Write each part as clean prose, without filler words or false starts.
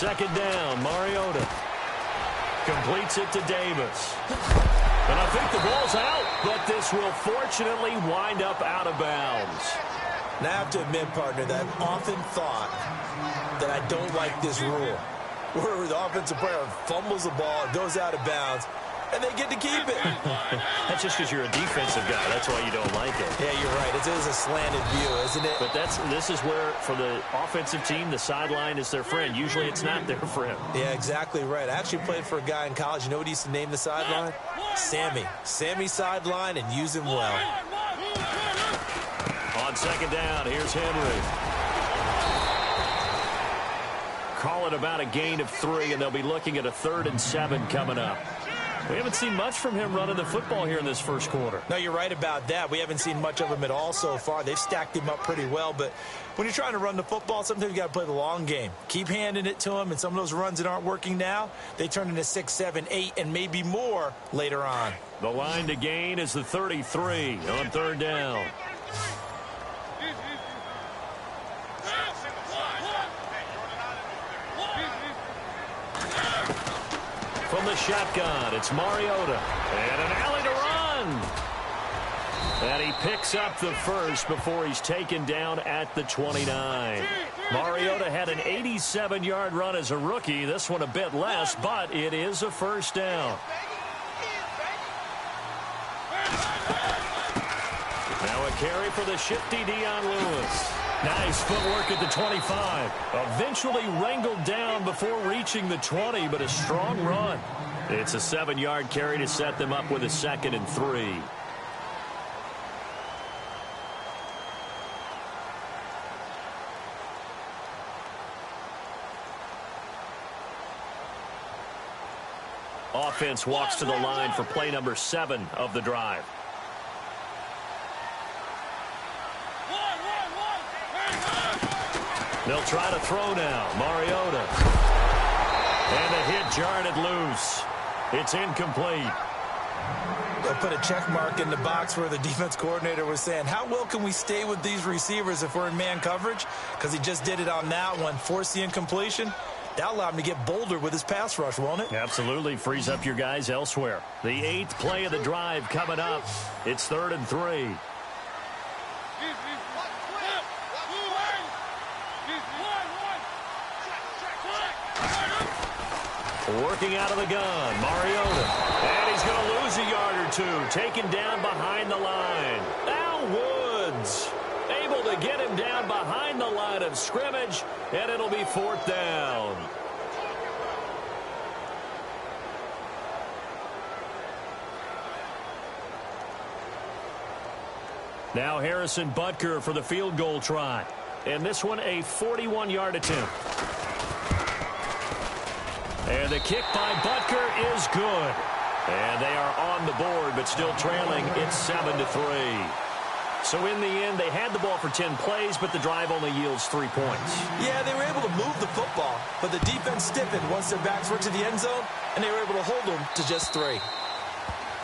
second down, Mariota completes it to Davis. And I think the ball's out, but this will fortunately wind up out of bounds. Now, I have to admit, partner, that I've often thought that I don't like this rule, where the offensive player fumbles the ball, it goes out of bounds, and they get to keep it. That's just because you're a defensive guy. That's why you don't like it. Yeah, you're right. It is a slanted view, isn't it? But this is where, for the offensive team, the sideline is their friend. Usually it's not their friend. Yeah, exactly right. I actually played for a guy in college. You know what he used to name the sideline? Sammy. Sammy sideline, and use him well. On second down, here's Henry. Call it about a gain of 3, and they'll be looking at a 3rd and 7 coming up. We haven't seen much from him running the football here in this first quarter. No, you're right about that. We haven't seen much of him at all so far. They've stacked him up pretty well, but when you're trying to run the football, sometimes you got to play the long game. Keep handing it to him, and some of those runs that aren't working now, they turn into 6, 7, 8, and maybe more later on. The line to gain is the 33 on 3rd down. From the shotgun, it's Mariota. And an alley to run. And he picks up the first before he's taken down at the 29. Mariota had an 87-yard run as a rookie. This one a bit less, but it is a first down. Now a carry for the shifty Dion Lewis. Nice footwork at the 25. Eventually wrangled down before reaching the 20, but a strong run. It's a 7-yard carry to set them up with a 2nd and 3. Offense walks to the line for play number 7 of the drive. They'll try to throw now. Mariota. And a hit jarred it loose. It's incomplete. They'll put a check mark in the box where the defense coordinator was saying, how well can we stay with these receivers if we're in man coverage? Because he just did it on that one, forced the incompletion. That'll allow him to get bolder with his pass rush, won't it? Absolutely. Frees up your guys elsewhere. The 8th play of the drive coming up. It's 3rd and 3. Working out of the gun, Mariota. And he's going to lose a yard or 2. Taken down behind the line. Al Woods able to get him down behind the line of scrimmage, and it'll be 4th down. Now Harrison Butker for the field goal try. And this one a 41-yard attempt. And the kick by Butker is good. And they are on the board, but still trailing. It's 7-3. So in the end, they had the ball for 10 plays, but the drive only yields 3 points. Yeah, they were able to move the football, but the defense stiffened once their backs were to the end zone, and they were able to hold them to just 3.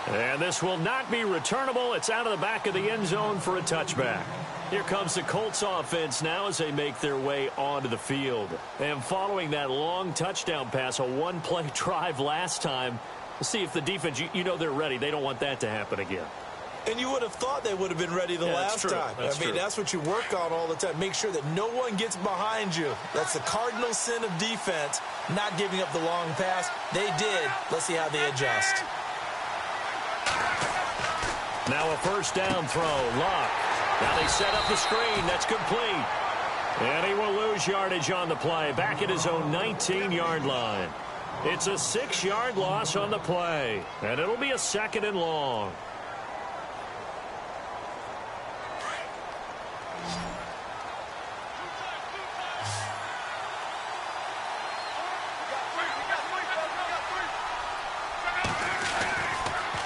And this will not be returnable. It's out of the back of the end zone for a touchback. Here comes the Colts offense now as they make their way onto the field. And following that long touchdown pass, a one-play drive last time, we'll see if the defense, you know they're ready. They don't want that to happen again. And you would have thought they would have been ready the last time. That's what you work on all the time. Make sure that no one gets behind you. That's the cardinal sin of defense, not giving up the long pass. They did. Let's see how they adjust. Now a first down throw. Luck. Now they set up the screen. That's complete. And he will lose yardage on the play. Back at his own 19-yard line. It's a 6-yard loss on the play. And it'll be a 2nd and long.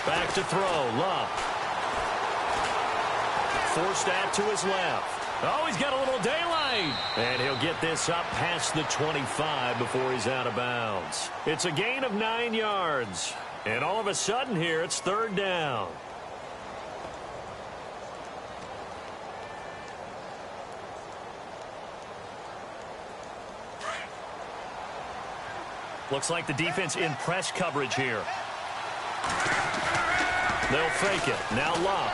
Back to throw. Luck. Forced out to his left. Oh, he's got a little daylight. And he'll get this up past the 25 before he's out of bounds. It's a gain of 9 yards. And all of a sudden here, it's 3rd down. Looks like the defense in press coverage here. They'll fake it. Now Love.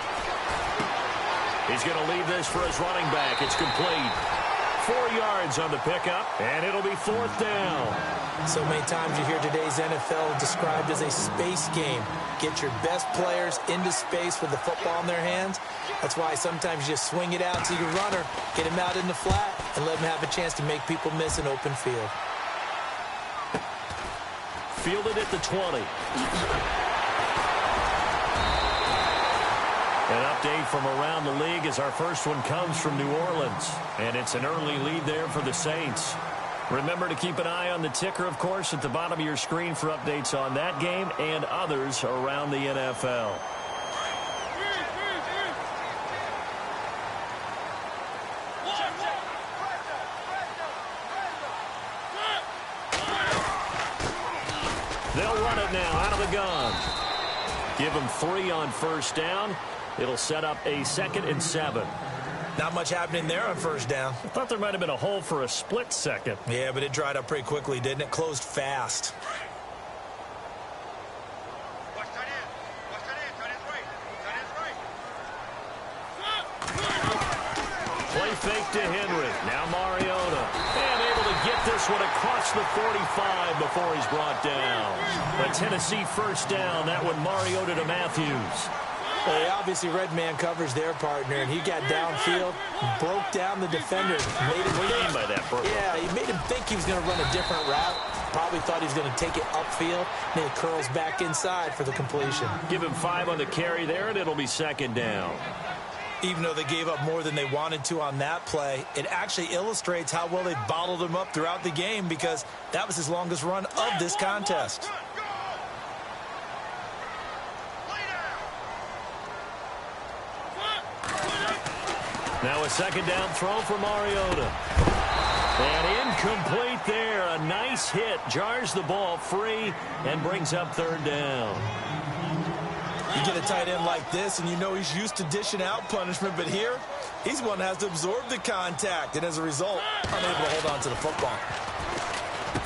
He's going to leave this for his running back. It's complete. 4 yards on the pickup, and it'll be 4th down. So many times you hear today's NFL described as a space game. Get your best players into space with the football in their hands. That's why sometimes you just swing it out to your runner, get him out in the flat, and let him have a chance to make people miss an open field. Fielded at the 20. An update from around the league as our first one comes from New Orleans. And it's an early lead there for the Saints. Remember to keep an eye on the ticker, of course, at the bottom of your screen for updates on that game and others around the NFL. They'll run it now out of the gun. Give them 3 on first down. It'll set up a 2nd and 7. Not much happening there on first down. I thought there might have been a hole for a split second. Yeah, but it dried up pretty quickly, didn't it? Closed fast. Play fake to Henry. Now Mariota. And able to get this one across the 45 before he's brought down. A Tennessee first down. That one Mariota to Matthews. Well, they obviously read man coverage their partner, and he got downfield, broke down the defender. Made him what do you mean by that, bro? Yeah, he made him think he was going to run a different route. Probably thought he was going to take it upfield. Then it curls back inside for the completion. Give him 5 on the carry there, and it'll be 2nd down. Even though they gave up more than they wanted to on that play, it actually illustrates how well they bottled him up throughout the game because that was his longest run of this contest. Now a 2nd down throw for Mariota. And incomplete there. A nice hit. Jars the ball free and brings up 3rd down. You get a tight end like this, and you know he's used to dishing out punishment, but here, he's one that has to absorb the contact, and as a result, unable to hold on to the football.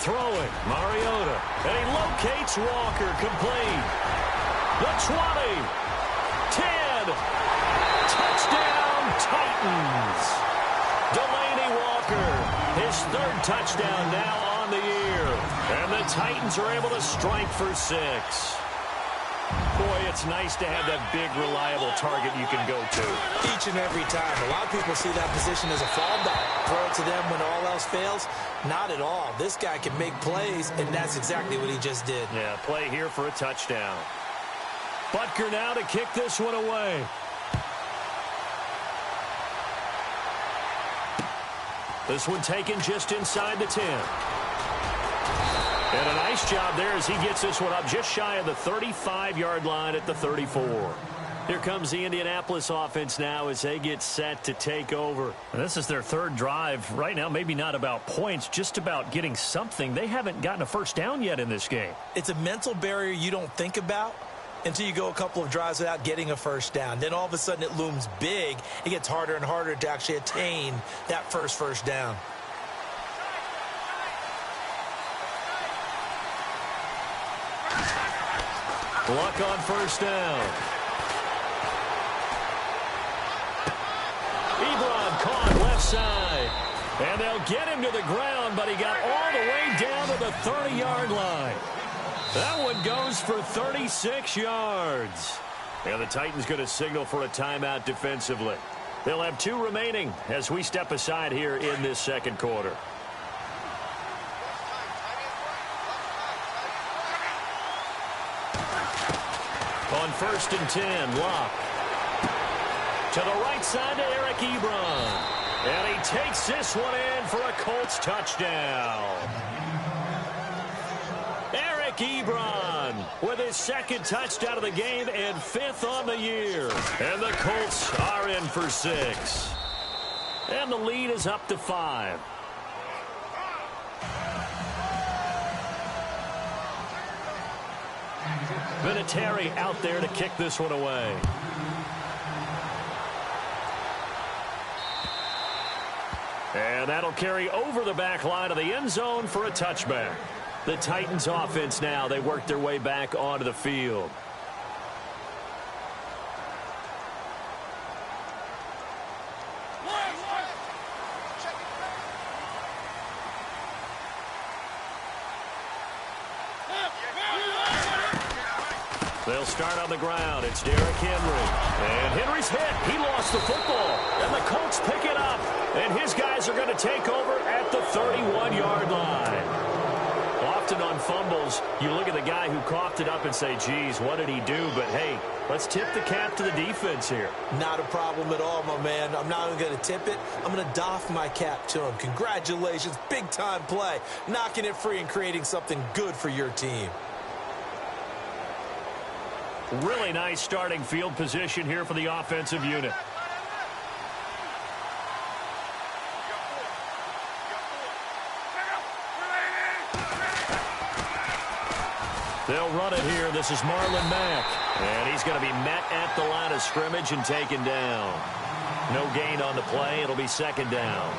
Throwing, Mariota, and he locates Walker, complete. The 20, 10, touchdown Titans. Delaney Walker, his 3rd touchdown now on the year, and the Titans are able to strike for 6. Boy, it's nice to have that big, reliable target you can go to. Each and every time. A lot of people see that position as a fallback. Throw it to them when all else fails. Not at all. This guy can make plays, and that's exactly what he just did. Yeah, play here for a touchdown. Butker now to kick this one away. This one taken just inside the 10. And a nice job there as he gets this one up just shy of the 35-yard line at the 34. Here comes the Indianapolis offense now as they get set to take over. And this is their 3rd drive. Right now, maybe not about points, just about getting something. They haven't gotten a first down yet in this game. It's a mental barrier you don't think about until you go a couple of drives without getting a first down. Then all of a sudden it looms big. It gets harder and harder to actually attain that first down. Luck on first down. Ebron caught left side. And they'll get him to the ground, but he got all the way down to the 30-yard line. That one goes for 36 yards. And the Titans going to signal for a timeout defensively. They'll have 2 remaining as we step aside here in this 2nd quarter. On 1st and 10, Locke. To the right side to Eric Ebron. And he takes this one in for a Colts touchdown. Eric Ebron with his 2nd touchdown of the game and 5th on the year. And the Colts are in for 6. And the lead is up to 5. Vinatieri out there to kick this one away. And that'll carry over the back line of the end zone for a touchback. The Titans offense now, they work their way back onto the field. They'll start on the ground. It's Derrick Henry. And Henry's hit. He lost the football. And the Colts pick it up. And his guys are going to take over at the 31-yard line. Often on fumbles, you look at the guy who coughed it up and say, geez, what did he do? But, hey, let's tip the cap to the defense here. Not a problem at all, my man. I'm not even going to tip it. I'm going to doff my cap to him. Congratulations. Big-time play. Knocking it free and creating something good for your team. Really nice starting field position here for the offensive unit. They'll run it here. This is Marlon Mack. And he's going to be met at the line of scrimmage and taken down. No gain on the play. It'll be second down.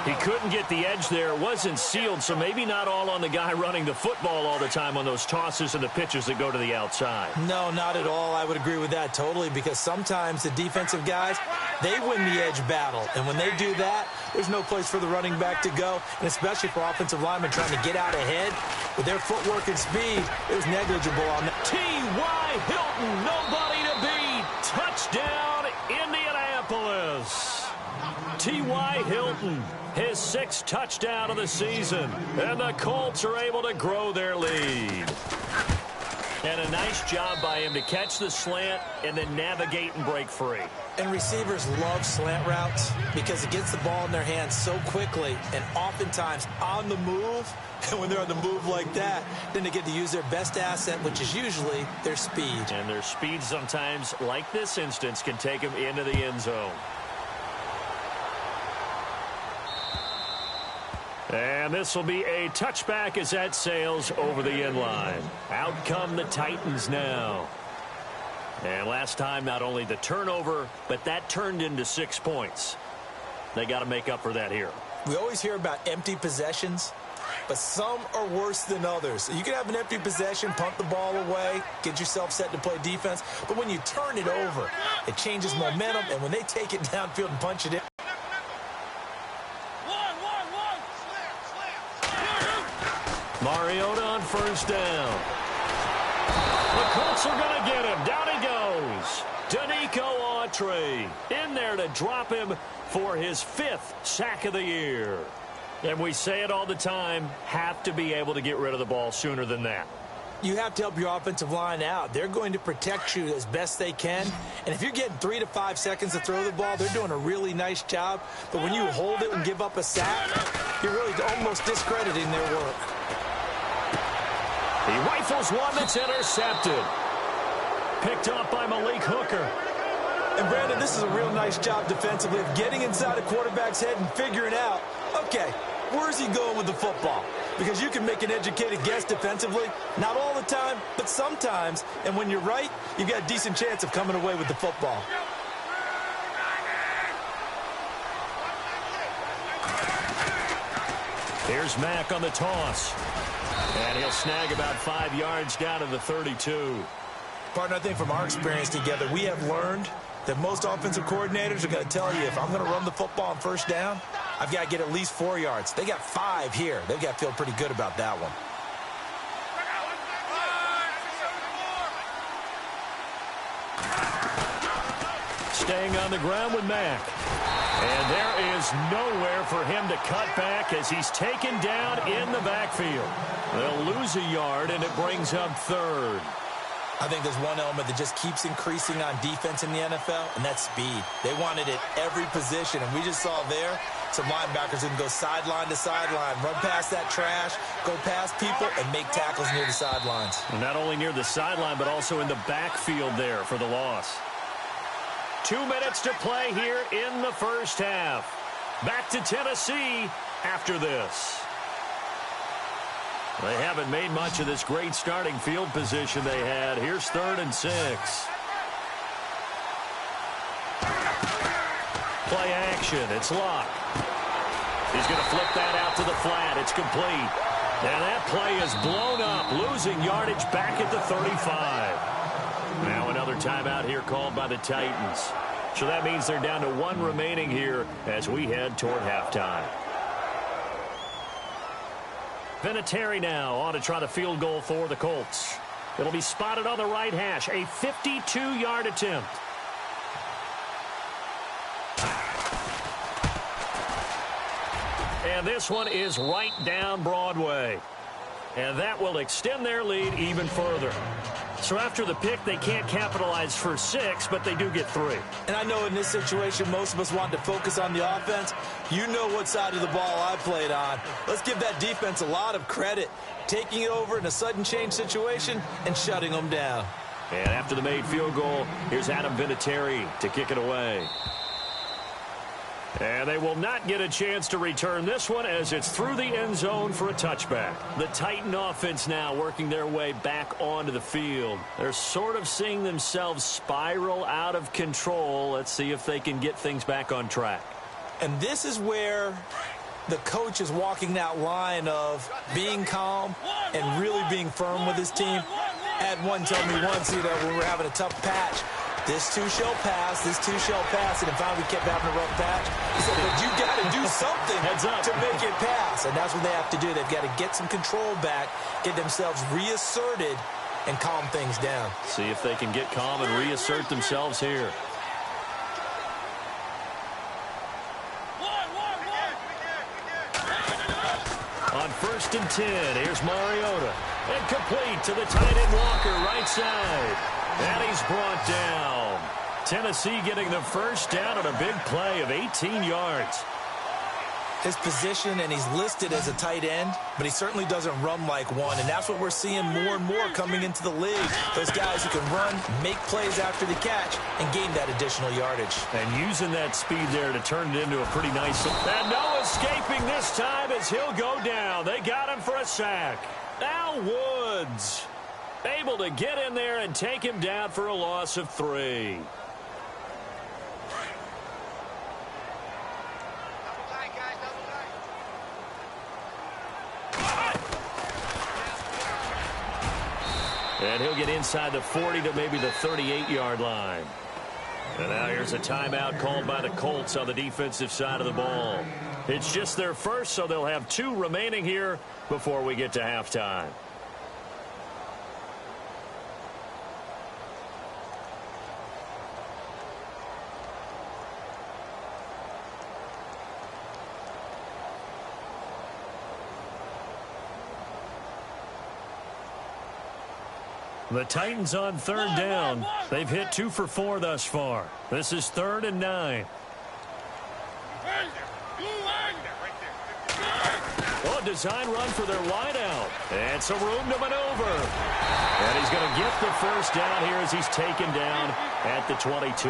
He couldn't get the edge there. It wasn't sealed, so maybe not all on the guy running the football all the time on those tosses and the pitches that go to the outside. No, not at all. I would agree with that totally, because sometimes the defensive guys, they win the edge battle. And when they do that, there's no place for the running back to go, and especially for offensive linemen trying to get out ahead. With their footwork and speed, it was negligible on that. T.Y. Hilton, nobody to beat. Touchdown, Indianapolis. T.Y. Hilton, his 6th touchdown of the season, and the Colts are able to grow their lead. And a nice job by him to catch the slant and then navigate and break free. And receivers love slant routes because it gets the ball in their hands so quickly and oftentimes on the move. And when they're on the move like that, then they get to use their best asset, which is usually their speed. And their speed sometimes, like this instance, can take them into the end zone. And this will be a touchback as that sails over the end line. Out come the Titans now. And last time, not only the turnover, but that turned into 6 points. They got to make up for that here. We always hear about empty possessions, but some are worse than others. You can have an empty possession, punt the ball away, get yourself set to play defense, but when you turn it over, it changes momentum, and when they take it downfield and punch it in, Mariota on first down. The Colts are going to get him. Down he goes. Danico Autry in there to drop him for his 5th sack of the year. And we say it all the time, have to be able to get rid of the ball sooner than that. You have to help your offensive line out. They're going to protect you as best they can. And if you're getting 3 to 5 seconds to throw the ball, they're doing a really nice job. But when you hold it and give up a sack, you're really almost discrediting their work. He rifles one that's intercepted. Picked up by Malik Hooker. And, Brandon, this is a real nice job defensively of getting inside a quarterback's head and figuring out, okay, where's he going with the football? Because you can make an educated guess defensively. Not all the time, but sometimes. And when you're right, you've got a decent chance of coming away with the football. Here's Mack on the toss. And he'll snag about 5 yards down to the 32. Partner, I think from our experience together, we have learned that most offensive coordinators are going to tell you, if I'm going to run the football on first down, I've got to get at least 4 yards. They got 5 here. They've got to feel pretty good about that one. Staying on the ground with Mack. And there is nowhere for him to cut back as he's taken down in the backfield. They'll lose a yard, and it brings up 3rd. I think there's one element that just keeps increasing on defense in the NFL, and that's speed. They want it at every position, and we just saw there some linebackers who can go sideline to sideline, run past that trash, go past people, and make tackles near the sidelines. And not only near the sideline, but also in the backfield there for the loss. 2 minutes to play here in the first half. Back to Tennessee after this. They haven't made much of this great starting field position they had. Here's 3rd and 6. Play action. It's Locke. He's going to flip that out to the flat. It's complete. And that play is blown up, losing yardage back at the 35. Now another timeout here called by the Titans. So that means they're down to 1 remaining here as we head toward halftime. Vinatieri now on to try the field goal for the Colts. It'll be spotted on the right hash, a 52-yard attempt. And this one is right down Broadway. And that will extend their lead even further. So after the pick, they can't capitalize for 6, but they do get 3. And I know in this situation, most of us want to focus on the offense. You know what side of the ball I played on. Let's give that defense a lot of credit, taking it over in a sudden change situation and shutting them down. And after the made field goal, here's Adam Vinatieri to kick it away. And they will not get a chance to return this one as it's through the end zone for a touchback. The Titan offense now working their way back onto the field. They're sort of seeing themselves spiral out of control. Let's see if they can get things back on track. And this is where the coach is walking that line of being calm and really being firm with his team. I had one tell me once, when we were having a tough patch, this too shall pass, this too shall pass, and finally we kept having a rough patch. He said, but you got to do something to make it pass, and that's what they have to do. They've got to get some control back, get themselves reasserted, and calm things down. See if they can get calm and reassert themselves here. On 1st and 10, here's Mariota. And complete to the tight end Walker, right side. And he's brought down. Tennessee getting the first down on a big play of 18 yards. His position, and he's listed as a tight end, but he certainly doesn't run like one, and that's what we're seeing more and more coming into the league. Those guys who can run, make plays after the catch, and gain that additional yardage. And using that speed there to turn it into a pretty nice... And no escaping this time as he'll go down. They got him for a sack. Now Woods able to get in there and take him down for a loss of 3. And he'll get inside the 40 to maybe the 38-yard line. And now here's a timeout called by the Colts on the defensive side of the ball. It's just their first, so they'll have 2 remaining here before we get to halftime. The Titans on 3rd down. They've hit 2 for 4 thus far. This is 3rd and 9. Oh, a design run for their wideout. And some room to maneuver. And he's going to get the first down here as he's taken down at the 22.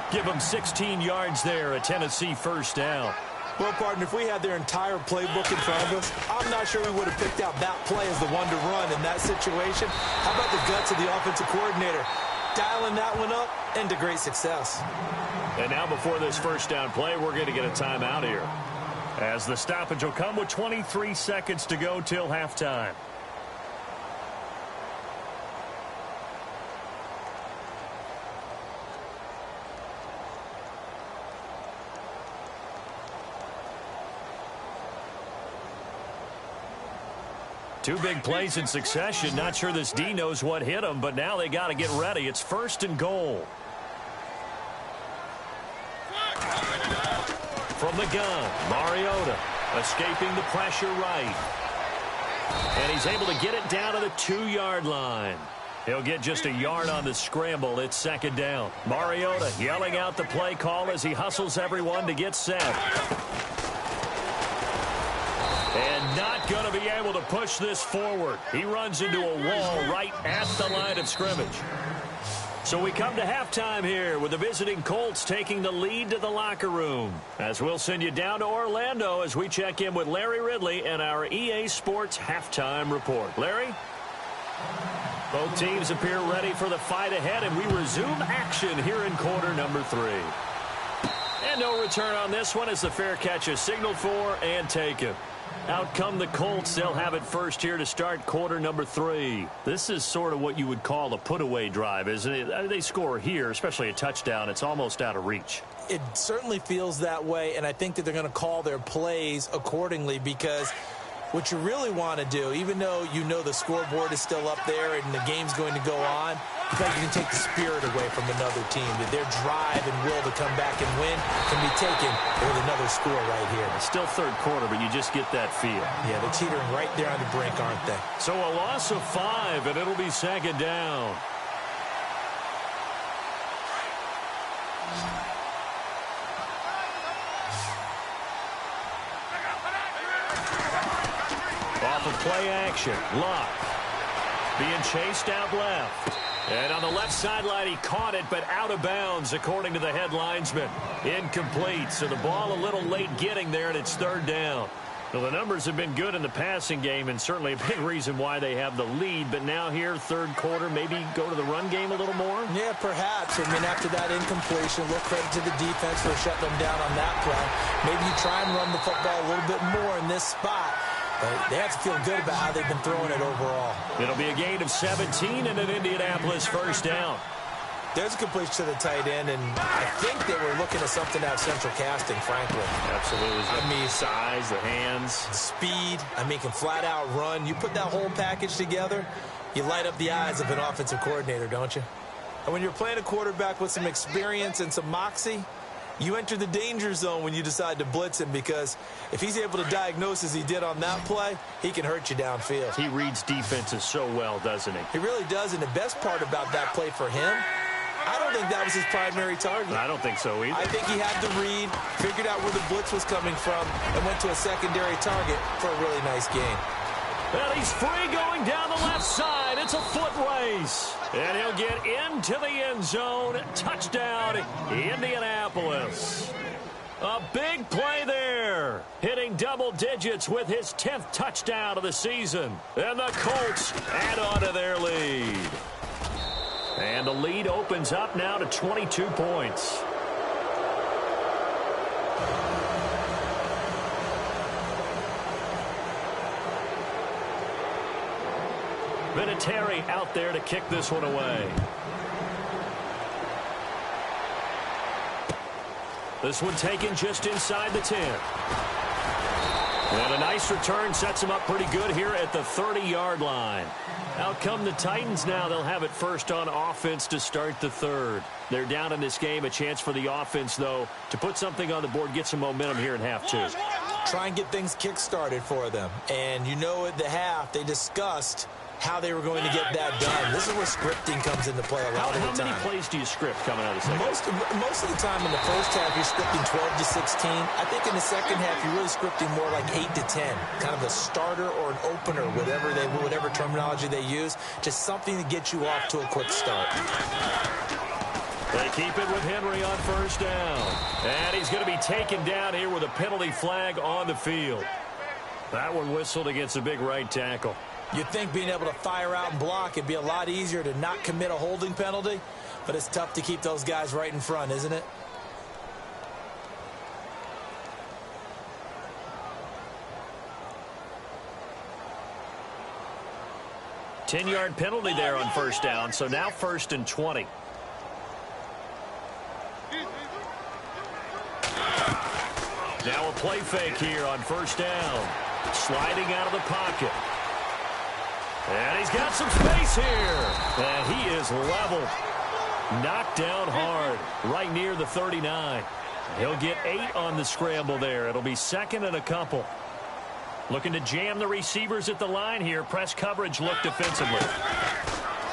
Give him 16 yards there, a Tennessee first down. Well, partner, if we had their entire playbook in front of us, I'm not sure we would have picked out that play as the one to run in that situation. How about the guts of the offensive coordinator? Dialing that one up into great success. And now before this first down play, we're going to get a timeout here, as the stoppage will come with 23 seconds to go till halftime. Two big plays in succession. Not sure this D knows what hit him, but now they got to get ready. It's 1st and goal. From the gun, Mariota escaping the pressure right. And he's able to get it down to the 2-yard line. He'll get just a yard on the scramble. It's 2nd down. Mariota yelling out the play call as he hustles everyone to get set. And not going to be able to push this forward. He runs into a wall right at the line of scrimmage. So we come to halftime here with the visiting Colts taking the lead to the locker room. As we'll send you down to Orlando as we check in with Larry Ridley and our EA Sports halftime report. Larry? Both teams appear ready for the fight ahead, and we resume action here in quarter number 3. And no return on this one as the fair catch is signaled for and taken. Out come the Colts. They'll have it first here to start quarter number 3. This is sort of what you would call a put-away drive, isn't it? They score here, especially a touchdown. It's almost out of reach. It certainly feels that way, and I think that they're going to call their plays accordingly because what you really want to do, even though you know the scoreboard is still up there and the game's going to go on, you think you can take the spirit away from another team, that their drive and will to come back and win can be taken with another score right here. It's still third quarter, but you just get that feel. Yeah, they're teetering right there on the brink, aren't they? So a loss of 5, and it'll be second down. Off of play action, Luck being chased out left. And on the left sideline, he caught it, but out of bounds, according to the head linesman. Incomplete, so the ball a little late getting there, and it's third down. Well, the numbers have been good in the passing game, and certainly a big reason why they have the lead. But now here, third quarter, maybe go to the run game a little more? Yeah, perhaps. I mean, after that incompletion, a little credit to the defense for shutting them down on that play. Maybe you try and run the football a little bit more in this spot. But they have to feel good about how they've been throwing it overall. It'll be a gain of 17 and an Indianapolis first down. There's a completion to the tight end, and I think they were looking at something out of central casting, frankly. Absolutely. I mean, size, the hands. Speed. I mean, can flat out run. You put that whole package together, you light up the eyes of an offensive coordinator, don't you? And when you're playing a quarterback with some experience and some moxie, you enter the danger zone when you decide to blitz him, because if he's able to diagnose as he did on that play, he can hurt you downfield. He reads defenses so well, doesn't he? He really does, and the best part about that play for him, I don't think that was his primary target. I don't think so either. I think he had the read, figured out where the blitz was coming from, and went to a secondary target for a really nice gain. Well, he's free going down the left side. It's a foot race. And he'll get into the end zone. Touchdown, Indianapolis. A big play there. Hitting double digits with his 10th touchdown of the season. And the Colts add on to their lead. And the lead opens up now to 22 points. Vinatieri out there to kick this one away. This one taken just inside the 10. And a nice return sets him up pretty good here at the 30-yard line. Out come the Titans now. They'll have it first on offense to start the third. They're down in this game. A chance for the offense, though, to put something on the board, get some momentum here in half 2. Try and get things kick-started for them. And you know at the half, they discussed how they were going to get that done. This is where scripting comes into play a lot of the time. How many plays do you script coming out of the second? Most of the time in the first half, you're scripting 12 to 16. I think in the second half, you're really scripting more like 8 to 10. Kind of a starter or an opener, whatever terminology they use. Just something to get you off to a quick start. They keep it with Henry on first down. And he's going to be taken down here with a penalty flag on the field. That one whistled against a big right tackle. You'd think being able to fire out and block it'd be a lot easier to not commit a holding penalty, but it's tough to keep those guys right in front, isn't it? Ten-yard penalty there on first down, so now first and 20. Now a play fake here on first down. Sliding out of the pocket. And he's got some space here. And he is leveled. Knocked down hard. Right near the 39. He'll get 8 on the scramble there. It'll be second and a couple. Looking to jam the receivers at the line here. Press coverage look defensively.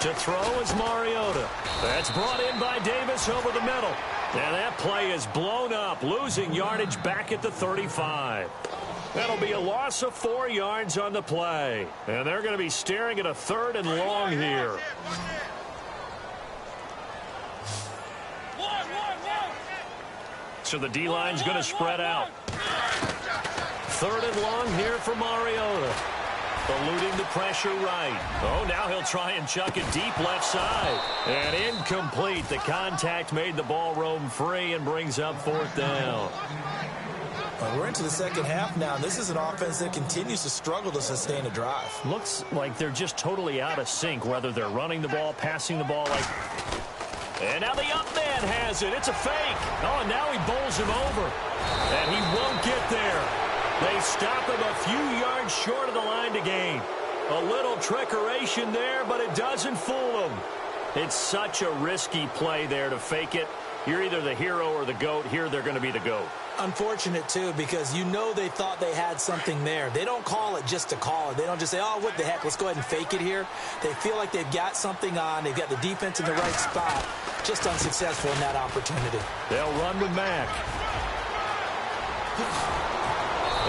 To throw is Mariota. That's brought in by Davis over the middle. And that play is blown up. Losing yardage back at the 35. That'll be a loss of 4 yards on the play. And they're going to be staring at a third and long here. So the D-line's going to spread out. Third and long here for Mariota. eluding the pressure right. Oh, now he'll try and chuck it deep left side. And incomplete. The contact made the ball roam free and brings up 4th down. Well, we're into the second half now. This is an offense that continues to struggle to sustain a drive. Looks like they're just totally out of sync, whether they're running the ball, passing the ball. And now the up man has it. It's a fake. Oh, and now he bowls him over. And he won't get there. They stop him a few yards short of the line to gain. A little trickeration there, but it doesn't fool him. It's such a risky play there to fake it. You're either the hero or the GOAT. Here they're going to be the GOAT. Unfortunate, too, because you know they thought they had something there. They don't call it just to call it. They don't just say, oh, what the heck, let's go ahead and fake it here. They feel like they've got something on. They've got the defense in the right spot. Just unsuccessful in that opportunity. They'll run with Mack.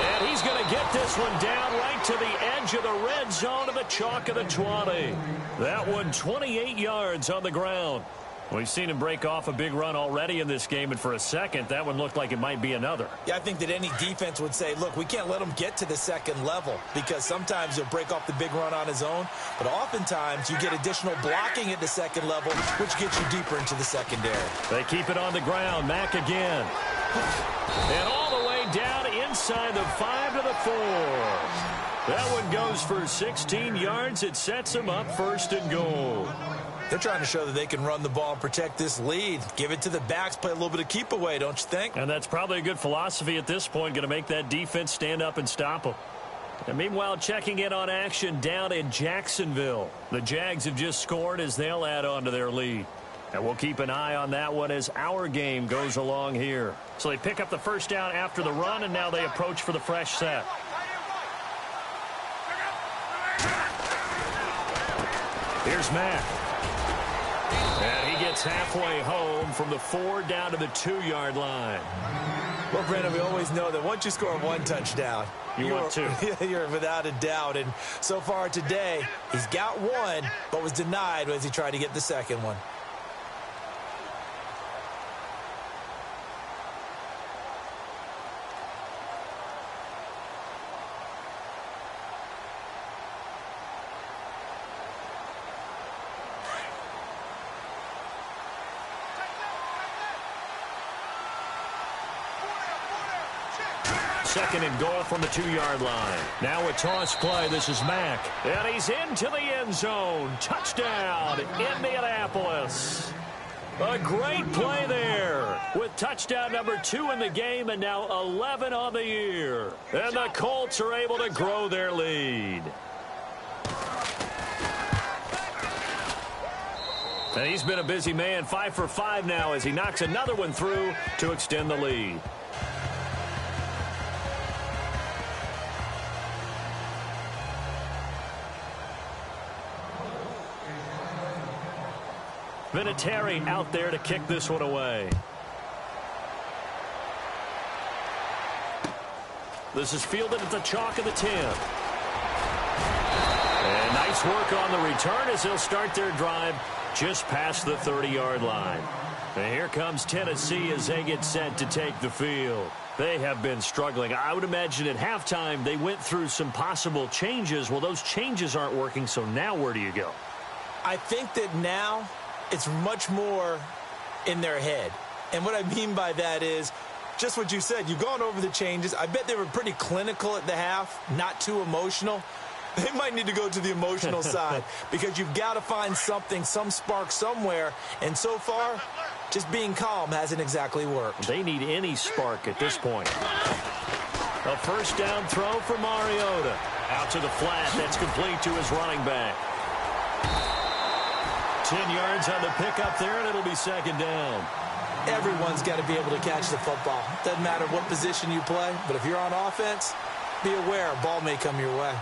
And he's going to get this one down right to the edge of the red zone of the chalk of the 20. That one 28 yards on the ground. We've seen him break off a big run already in this game, and for a second, that one looked like it might be another. Yeah, I think that any defense would say, look, we can't let him get to the second level because sometimes he'll break off the big run on his own, but oftentimes you get additional blocking at the second level, which gets you deeper into the secondary. They keep it on the ground. Mack again. And all the way down inside the 5 to the 4. That one goes for 16 yards. It sets him up 1st and goal. They're trying to show that they can run the ball and protect this lead. Give it to the backs, play a little bit of keep away, don't you think? And that's probably a good philosophy at this point, going to make that defense stand up and stop them. And meanwhile, checking in on action down in Jacksonville. The Jags have just scored as they'll add on to their lead. And we'll keep an eye on that one as our game goes along here. So they pick up the first down after the run, and now they approach for the fresh set. Here's Mack. And he gets halfway home from the 4 down to the 2-yard line. Well, Brandon, we always know that once you score one touchdown, want two. You're without a doubt. And so far today, he's got one, but was denied as he tried to get the second one. Second and goal from the 2-yard line. Now a toss play. This is Mack. And he's into the end zone. Touchdown, Indianapolis. A great play there with touchdown number 2 in the game and now 11 on the year. And the Colts are able to grow their lead. And he's been a busy man, 5 for 5 now as he knocks another one through to extend the lead. Vinatieri out there to kick this one away. This is fielded at the chalk of the 10. And nice work on the return as they'll start their drive just past the 30-yard line. And here comes Tennessee as they get set to take the field. They have been struggling. I would imagine at halftime they went through some possible changes. Well, those changes aren't working, so now where do you go? I think that now it's much more in their head. And what I mean by that is just what you said. You've gone over the changes. I bet they were pretty clinical at the half, not too emotional. They might need to go to the emotional side because you've got to find something, some spark somewhere. And so far, just being calm hasn't exactly worked. They need any spark at this point. A first down throw for Mariota. Out to the flat. That's complete to his running back. 10 yards on the pickup there, and it'll be second down. Everyone's got to be able to catch the football. Doesn't matter what position you play, but if you're on offense, be aware a ball may come your way.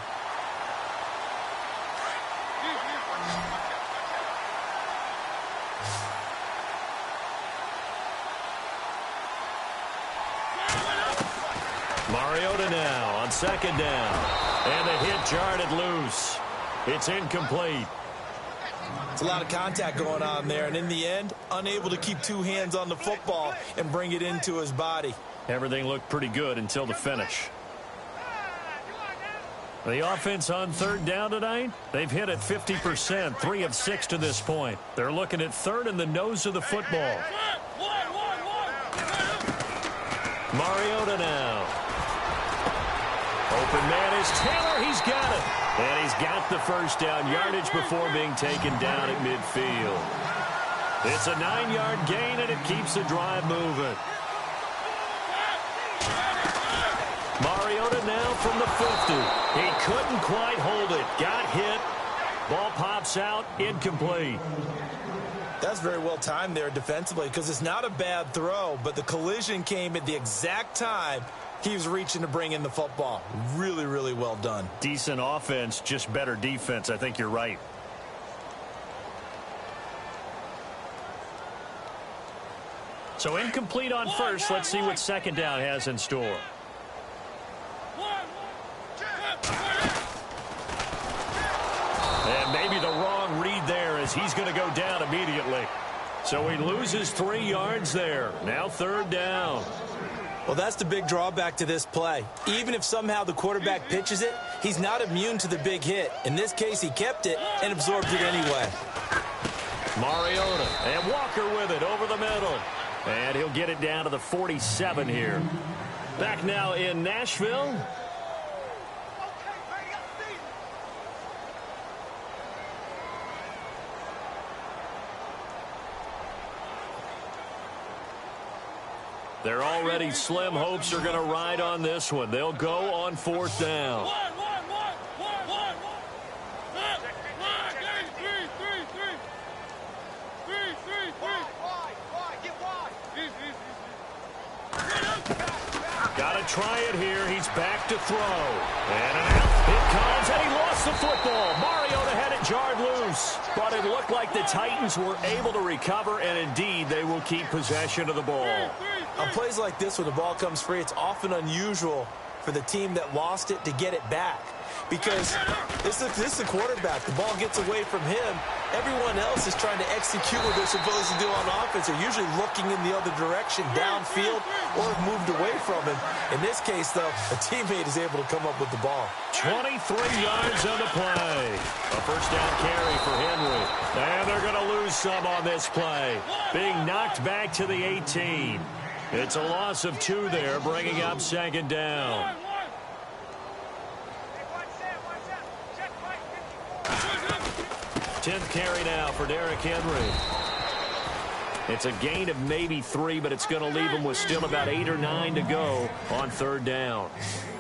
Mariota now on second down. And the hit jarred it loose. It's incomplete. It's a lot of contact going on there, and in the end, unable to keep two hands on the football and bring it into his body. Everything looked pretty good until the finish. The offense on third down tonight, they've hit it 50%, 3 of 6 to this point. They're looking at third in the nose of the football. Mariota now. Open man is Taylor. He's got it. And he's got the first down yardage before being taken down at midfield. It's a 9-yard gain, and it keeps the drive moving. Mariota now from the 50. He couldn't quite hold it. Got hit. Ball pops out. Incomplete. That's very well timed there defensively because it's not a bad throw, but the collision came at the exact time he was reaching to bring in the football. Really, really well done. Decent offense, just better defense. I think you're right. So incomplete on first. Let's see what second down has in store. And maybe the wrong read there as he's going to go down immediately. So he loses 3 yards there. Now third down. Well, that's the big drawback to this play. Even if somehow the quarterback pitches it, he's not immune to the big hit. In this case, he kept it and absorbed it anyway. Mariota and Walker with it over the middle. And he'll get it down to the 47 here. Back now in Nashville. They're already slim hopes are going to ride on this one. They'll go on fourth down. Got to try it here. He's back to throw. And out it comes, and he lost the football. Mariota had it jarred loose. But it looked like the Titans were able to recover, and indeed they will keep possession of the ball. On plays like this, when the ball comes free, it's often unusual for the team that lost it to get it back. Because this is the quarterback. The ball gets away from him. Everyone else is trying to execute what they're supposed to do on offense. They're usually looking in the other direction, downfield, or have moved away from him. In this case, though, a teammate is able to come up with the ball. 23 yards on the play. A first down carry for Henry. And they're going to lose some on this play. Being knocked back to the 18. It's a loss of 2 there, bringing up second down. Tenth carry now for Derrick Henry. It's a gain of maybe 3, but it's going to leave him with still about 8 or 9 to go on third down.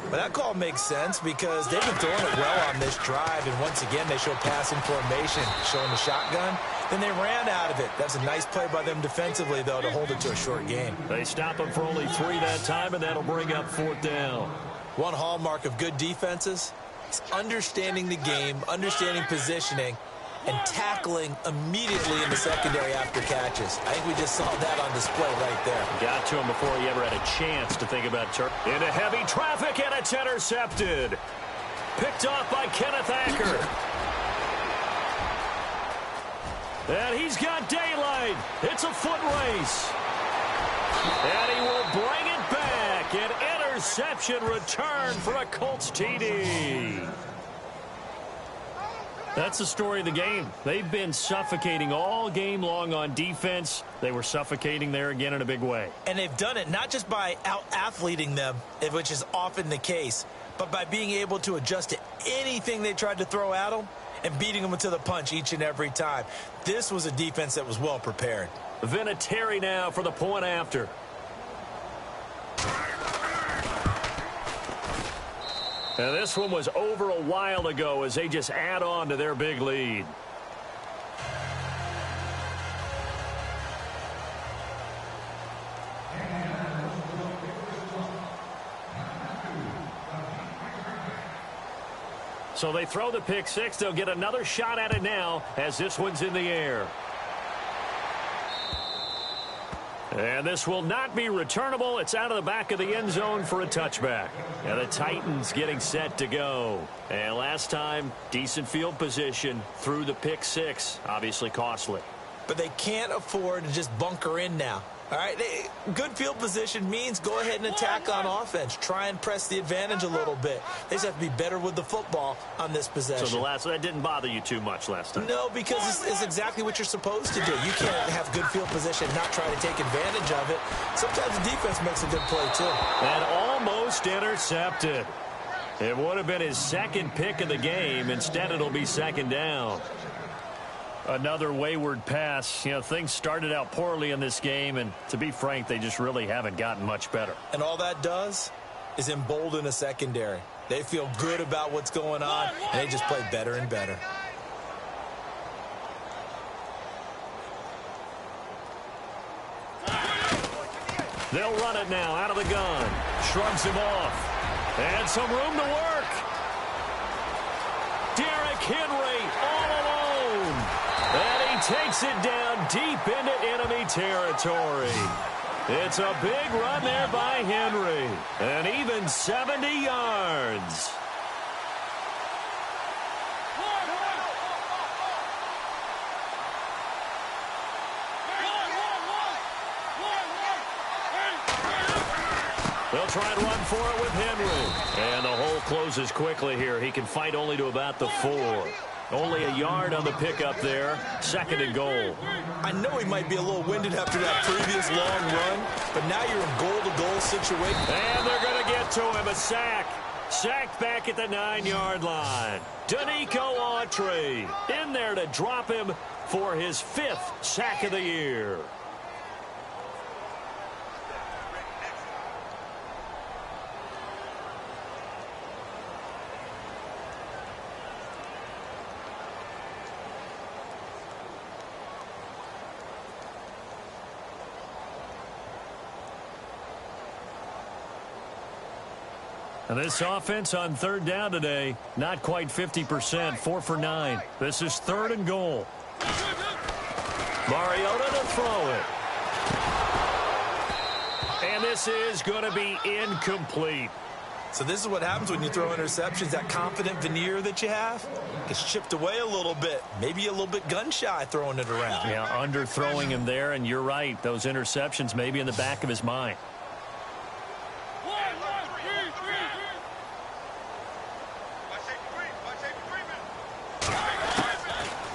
But that call makes sense because they've been throwing it well on this drive, and once again they show passing formation, showing the shotgun. Then they ran out of it. That's a nice play by them defensively, though, to hold it to a short gain. They stop him for only 3 that time, and that'll bring up fourth down. One hallmark of good defenses is understanding the game, understanding positioning, and tackling immediately in the secondary after catches. I think we just saw that on display right there. Got to him before he ever had a chance to think about turn. Into heavy traffic, and it's intercepted. Picked off by Kenneth Acker. And he's got daylight. It's a foot race. And he will bring it back. An interception return for a Colts TD. That's the story of the game. They've been suffocating all game long on defense. They were suffocating there again in a big way. And they've done it not just by out-athleting them, which is often the case, but by being able to adjust to anything they tried to throw at them and beating them to the punch each and every time. This was a defense that was well prepared. Vinatieri now for the point after. And this one was over a while ago as they just add on to their big lead. So they throw the pick six. They'll get another shot at it now as this one's in the air. And this will not be returnable. It's out of the back of the end zone for a touchback. And the Titans getting set to go. And last time, decent field position through the pick six. Obviously costly. But they can't afford to just bunker in now. All right, good field position means go ahead and attack on offense. Try and press the advantage a little bit. They just have to be better with the football on this possession. So that didn't bother you too much last time? No, because it's exactly what you're supposed to do. You can't have good field position and not try to take advantage of it. Sometimes the defense makes a good play, too. And almost intercepted. It would have been his second pick of the game. Instead, it'll be second down. Another wayward pass. You know, things started out poorly in this game, and to be frank, they just really haven't gotten much better. And all that does is embolden a secondary. They feel good about what's going on, and they just play better and better. They'll run it now out of the gun. Shrugs him off. And some room to work. Derrick Henry all alone. And he takes it down deep into enemy territory. It's a big run there by Henry. And even 70 yards. They'll try and run for it with Henry. And the hole closes quickly here. He can fight only to about the 4. Only a yard on the pickup there. Second and goal. I know he might be a little winded after that previous long run, but now you're in goal-to-goal situation. And they're going to get to him. A sack. Sacked back at the 9-yard line. Danico Autry in there to drop him for his 5th sack of the year. And this offense on third down today, not quite 50%, 4 for 9. This is third and goal. Mariota to throw it. And this is going to be incomplete. So this is what happens when you throw interceptions. That confident veneer that you have gets chipped away a little bit. Maybe a little bit gun-shy throwing it around. Yeah, underthrowing him there, and you're right. Those interceptions may be in the back of his mind.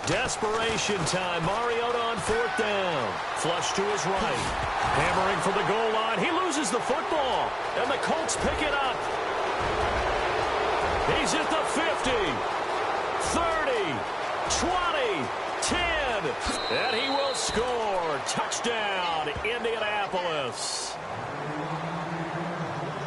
Desperation time. Mariota on 4th down. Flush to his right. Hammering for the goal line. He loses the football. And the Colts pick it up. He's at the 50. 30. 20. 10. And he will score. Touchdown, Indianapolis.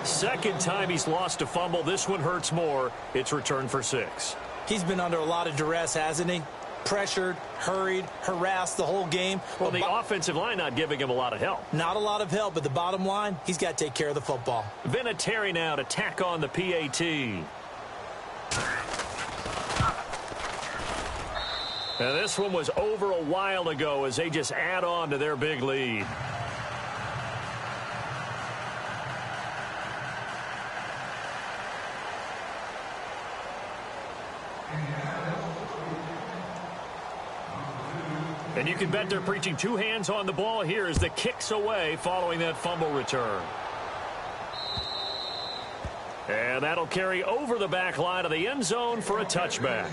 Second time he's lost a fumble. This one hurts more. It's returned for 6. He's been under a lot of duress, hasn't he? Pressured, hurried, harassed the whole game. Well, the offensive line not giving him a lot of help. Not a lot of help, but the bottom line, he's got to take care of the football. Vinatieri now to tack on the PAT. Now, this one was over a while ago as they just add on to their big lead. And you can bet they're preaching 2 hands on the ball here as the kick's away following that fumble return. And that'll carry over the back line of the end zone for a touchback.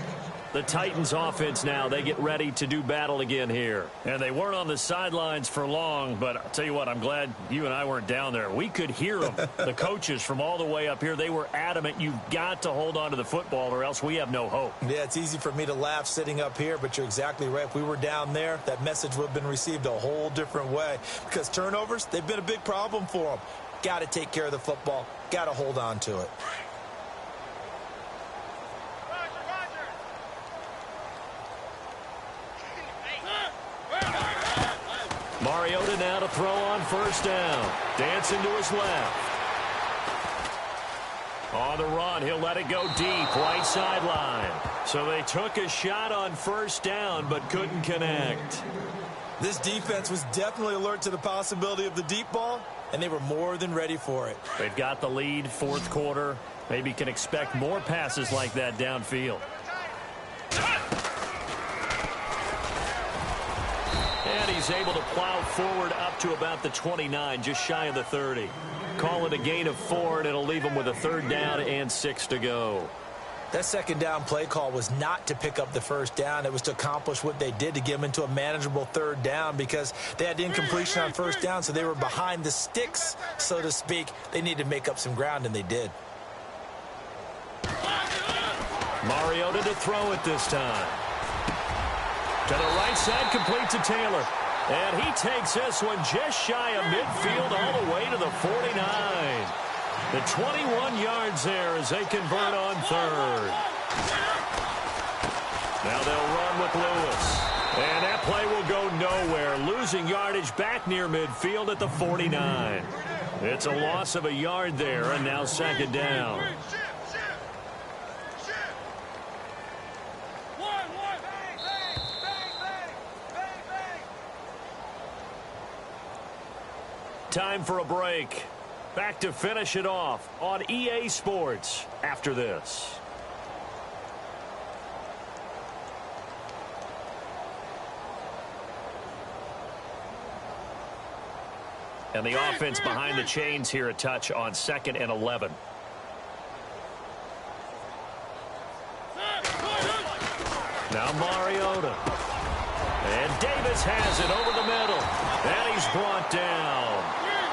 The Titans offense now, they get ready to do battle again here. And they weren't on the sidelines for long, but I'll tell you what, I'm glad you and I weren't down there. We could hear them. The coaches from all the way up here, they were adamant, you've got to hold on to the football or else we have no hope. Yeah, it's easy for me to laugh sitting up here, but you're exactly right. If we were down there, that message would have been received a whole different way. Because turnovers, they've been a big problem for them. Got to take care of the football. Got to hold on to it. Mariota now to throw on 1st down. Dancing to his left. On the run, he'll let it go deep, right sideline. So they took a shot on 1st down, but couldn't connect. This defense was definitely alert to the possibility of the deep ball, and they were more than ready for it. They've got the lead, 4th quarter. Maybe can expect more passes like that downfield. And he's he's able to plow forward up to about the 29, just shy of the 30. Call it a gain of 4, and it'll leave him with a 3rd down and 6 to go. That 2nd down play call was not to pick up the 1st down. It was to accomplish what they did, to get them into a manageable 3rd down, because they had incompletion on 1st down, so they were behind the sticks, so to speak. They needed to make up some ground, and they did. Mariota to throw it this time. To the right side, complete to Taylor. And he takes this one just shy of midfield all the way to the 49. The 21 yards there as they convert on 3rd. Now they'll run with Lewis. And that play will go nowhere. Losing yardage back near midfield at the 49. It's a loss of a yard there, and now 2nd down. Time for a break. Back to finish it off on EA Sports after this. And the offense behind the chains here, a touch on 2nd and 11. Now Mariota. And Davis has it over the middle. And he's brought down.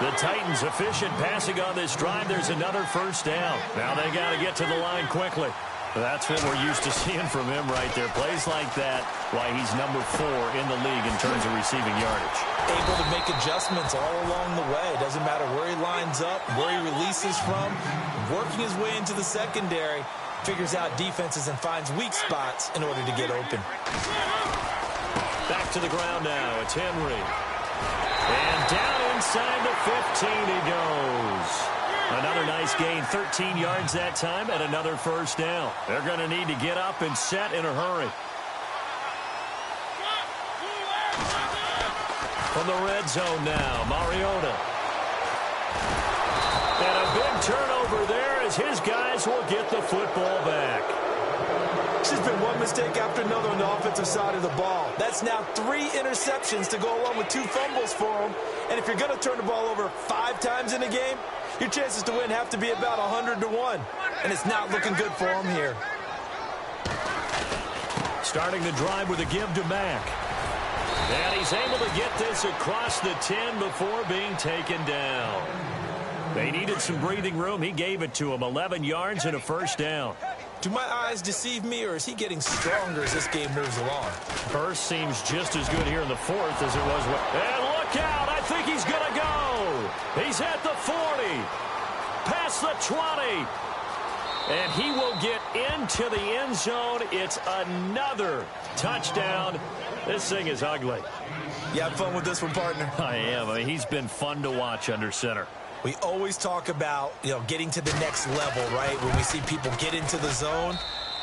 The Titans efficient passing on this drive. There's another 1st down. Now they got to get to the line quickly. That's what we're used to seeing from him right there. Plays like that, why he's number 4 in the league in terms of receiving yardage. Able to make adjustments all along the way. Doesn't matter where he lines up, where he releases from. Working his way into the secondary. Figures out defenses and finds weak spots in order to get open. Back to the ground now. It's Henry. And down inside the 15 he goes. Another nice gain, 13 yards that time, and another 1st down. They're going to need to get up and set in a hurry. From the red zone now, Mariota. And a big turnover there as his guys will get the football back. It's just been one mistake after another on the offensive side of the ball. That's now 3 interceptions to go along with 2 fumbles for him. And if you're going to turn the ball over 5 times in a game, your chances to win have to be about 100 to 1. And it's not looking good for him here. Starting the drive with a give to Mack. And he's able to get this across the 10 before being taken down. They needed some breathing room. He gave it to him. 11 yards and a 1st down. Do my eyes deceive me, or is he getting stronger as this game moves along? First seems just as good here in the 4th as it was. And look out! I think he's going to go. He's at the 40. Past the 20. And he will get into the end zone. It's another touchdown. This thing is ugly. You have fun with this one, partner? I am. I mean, he's been fun to watch under center. We always talk about, getting to the next level, right? When we see people get into the zone,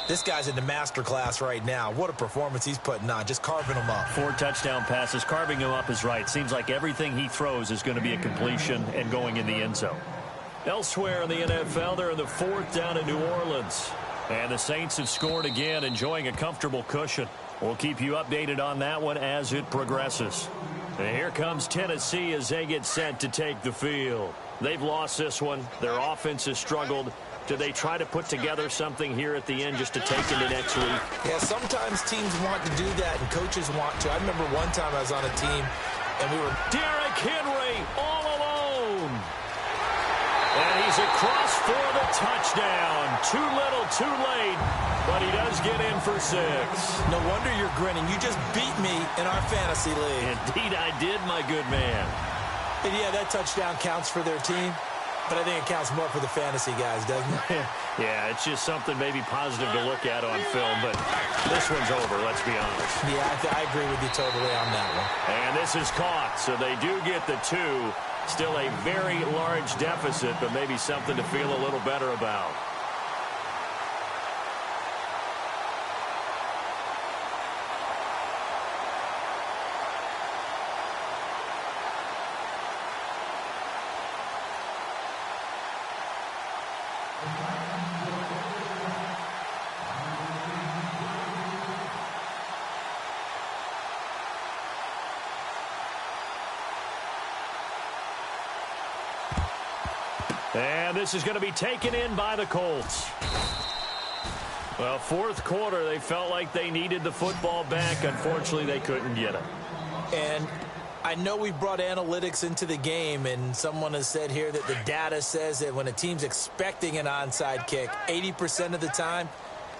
this guy's in the master class right now. What a performance he's putting on, just carving them up. 4 touchdown passes. Carving him up is right. Seems like everything he throws is going to be a completion and going in the end zone. Elsewhere in the NFL, they're in the 4th down in New Orleans. And the Saints have scored again, enjoying a comfortable cushion. We'll keep you updated on that one as it progresses. And here comes Tennessee as they get set to take the field. They've lost this one. Their offense has struggled. Do they try to put together something here at the end just to take into next week? Yeah, sometimes teams want to do that, and coaches want to. I remember one time I was on a team, and we were... Derrick Henry all alone. And he's across for the touchdown. Too little, too late, but he does get in for 6. No wonder you're grinning. You just beat me in our fantasy league. Indeed I did, my good man. And yeah, that touchdown counts for their team, but I think it counts more for the fantasy guys, doesn't it? Yeah, it's just something maybe positive to look at on film, but this one's over, let's be honest. Yeah, I agree with you totally on that one. And this is caught, so they do get the 2. Still a very large deficit, but maybe something to feel a little better about. And this is going to be taken in by the Colts. Well, fourth quarter, they felt like they needed the football back. Unfortunately, they couldn't get it. And I know we've brought analytics into the game, and someone has said here that the data says that when a team's expecting an onside kick, 80% of the time,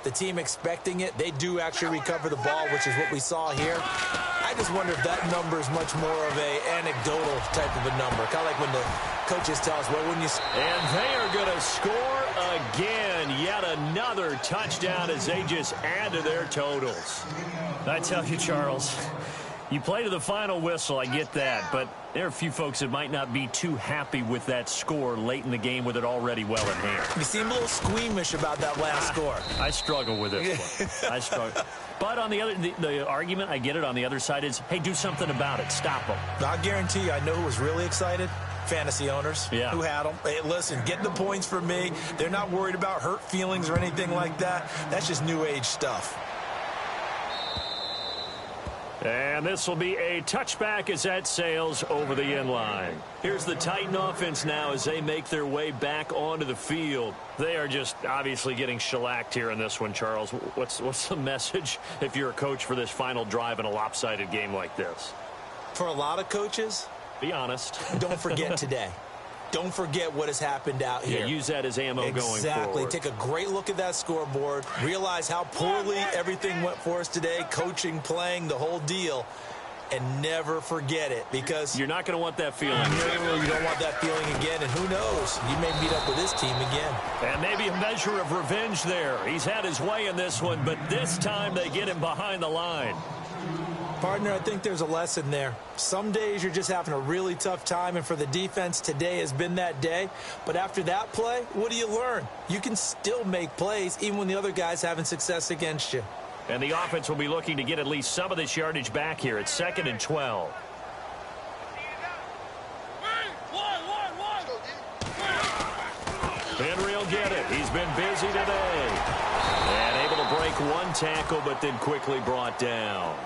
the team expecting it, they do actually recover the ball, which is what we saw here. I just wonder if that number is much more of a anecdotal type of a number, kind of like when the coaches tell us, well, when you... And they are going to score again. Yet another touchdown as they just add to their totals. I tell you, Charles, you play to the final whistle, I get that, but there are a few folks that might not be too happy with that score late in the game with it already well in hand. You seem a little squeamish about that last score. I struggle with this one. I struggle. But on the argument, I get it, on the other side is, hey, do something about it. Stop them. I guarantee you, I know who was really excited. Fantasy owners who had them. Hey, listen, get the points for me. They're not worried about hurt feelings or anything like that. That's just new age stuff. And this will be a touchback as that sails over the end line. Here's the Titan offense now as they make their way back onto the field. They are just obviously getting shellacked here in this one, Charles. What's the message if you're a coach for this final drive in a lopsided game like this? For a lot of coaches, be honest. Don't forget today. Don't forget what has happened out here. Yeah, use that as ammo going forward. Exactly. Take a great look at that scoreboard. Realize how poorly everything went for us today. Coaching, playing, the whole deal. And never forget it, because you're not going to want that feeling. You don't want that feeling again, and who knows? You may meet up with this team again. And maybe a measure of revenge there. He's had his way in this one, but this time they get him behind the line. Partner, I think there's a lesson there. Some days you're just having a really tough time, and for the defense, today has been that day. But after that play, what do you learn? You can still make plays even when the other guy's having success against you. And the offense will be looking to get at least some of this yardage back here. It's 2nd and 12. Henry will get it. He's been busy today. And able to break one tackle, but then quickly brought down.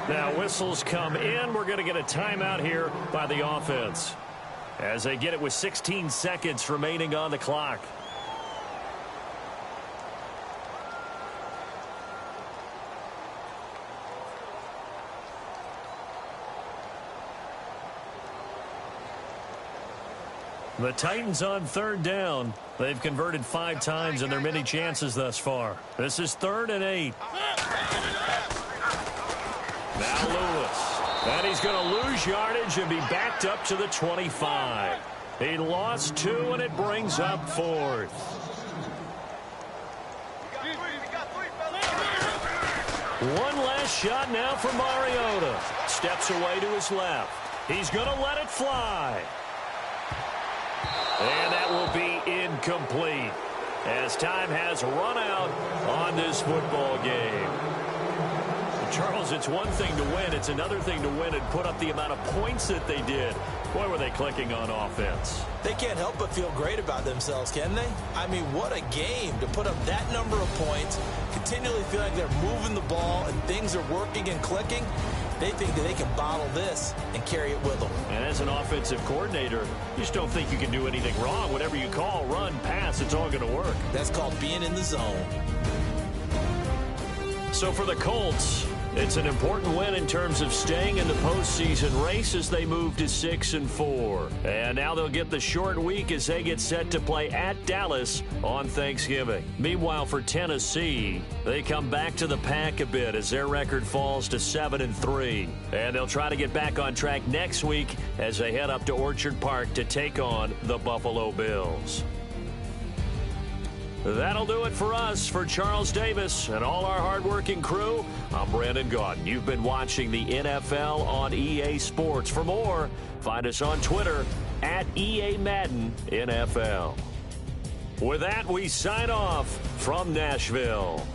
Now whistles come in. We're going to get a timeout here by the offense as they get it with 16 seconds remaining on the clock. The Titans on 3rd down. They've converted 5 times in their many chances thus far. This is 3rd and 8. Now Lewis. And he's going to lose yardage and be backed up to the 25. He lost 2, and it brings up 4th. One last shot now for Mariota. Steps away to his left. He's going to let it fly. And that will be incomplete as time has run out on this football game. Charles, it's one thing to win. It's another thing to win and put up the amount of points that they did. Boy, were they clicking on offense. They can't help but feel great about themselves, can they? I mean, what a game to put up that number of points, continually feel like they're moving the ball and things are working and clicking. They think that they can bottle this and carry it with them. And as an offensive coordinator, you just don't think you can do anything wrong. Whatever you call, run, pass, it's all going to work. That's called being in the zone. So for the Colts, it's an important win in terms of staying in the postseason race as they move to 6 and 4. And now they'll get the short week as they get set to play at Dallas on Thanksgiving. Meanwhile, for Tennessee, they come back to the pack a bit as their record falls to 7 and 3. And they'll try to get back on track next week as they head up to Orchard Park to take on the Buffalo Bills. That'll do it for us. For Charles Davis and all our hardworking crew, I'm Brandon Gaudin. You've been watching the NFL on EA Sports. For more, find us on Twitter at EA Madden NFL. With that, we sign off from Nashville.